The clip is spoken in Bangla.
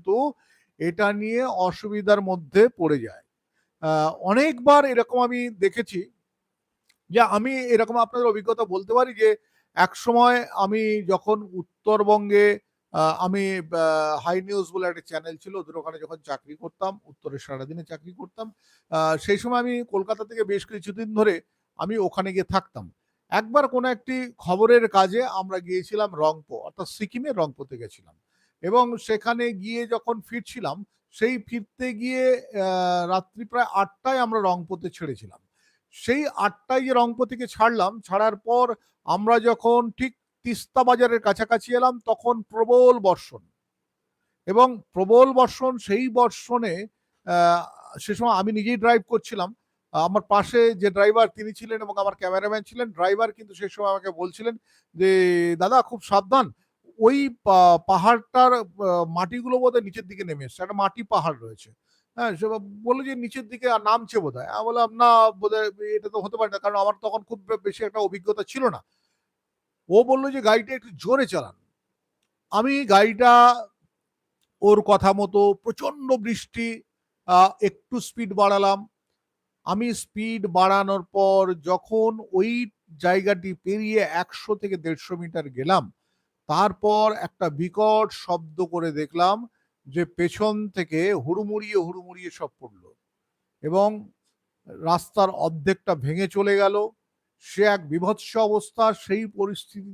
কিন্তু এটা নিয়ে অসুবিধার মধ্যে পড়ে যায়। অনেকবার এরকম আমি দেখেছি যে আমি এরকম আপনাদের অভিজ্ঞতা বলতে পারি যে একসময় আমি যখন উত্তরবঙ্গে আমি হাই নিউজ বলে একটা চ্যানেল ছিল, ওদের ওখানে যখন চাকরি করতাম, উত্তরে সারাদিনে চাকরি করতাম, সেই সময় আমি কলকাতা থেকে বেশ কিছুদিন ধরে আমি ওখানে গিয়ে থাকতাম। একবার কোনো একটি খবরের কাজে আমরা গিয়েছিলাম রংপো, অর্থাৎ সিকিমের রংপোতে গেছিলাম, এবং সেখানে গিয়ে যখন ফিরছিলাম, সেই ফিরতে গিয়ে রাত্রি প্রায় ৮টায় আমরা রংপোতে ছেড়েছিলাম। সেই ৮টায় যে রংপো থেকে ছাড়লাম, ছাড়ার পর আমরা যখন ঠিক তিস্তা বাজারের কাছাকাছি এলাম, তখন প্রবল বর্ষণ, এবং প্রবল বর্ষণ, সেই বর্ষণে আহ, সে সময় আমি নিজেই ড্রাইভ করছিলাম। আমার পাশে যে ড্রাইভার তিনি ছিলেন এবং আমার ক্যামেরাম্যান ছিলেন, ড্রাইভার কিন্তু সেই সময় আমাকে বলছিলেন যে দাদা খুব সাবধান, ওই পাহাড়টার মাটিগুলো বোধহয় নিচের দিকে নেমে এসছে, একটা মাটি পাহাড় রয়েছে। হ্যাঁ, সে বললো যে নিচের দিকে নামছে বোধ হয়। আমি বললাম না, বোধহয় এটা তো হতে পারে না, কারণ আমার তখন খুব বেশি একটা অভিজ্ঞতা ছিল না। ও বললো যে গাড়িটা একটু জোরে চালান। আমি গাড়িটা ওর কথা মতো, প্রচন্ড বৃষ্টি, একটু স্পিড বাড়ালাম। আমি স্পিড বাড়ানোর পর যখন ওই জায়গাটি পেরিয়ে ১০০ থেকে ১৫০ মিটার গেলাম, তারপর একটা বিকট শব্দ করে দেখলাম যে পেছন থেকে হুড়মুড়িয়ে হুড়মুড়িয়ে সব পড়লো, এবং রাস্তার অর্ধেকটা ভেঙে চলে গেল। সে এক বীভৎস অবস্থা। সেই পরিস্থিতি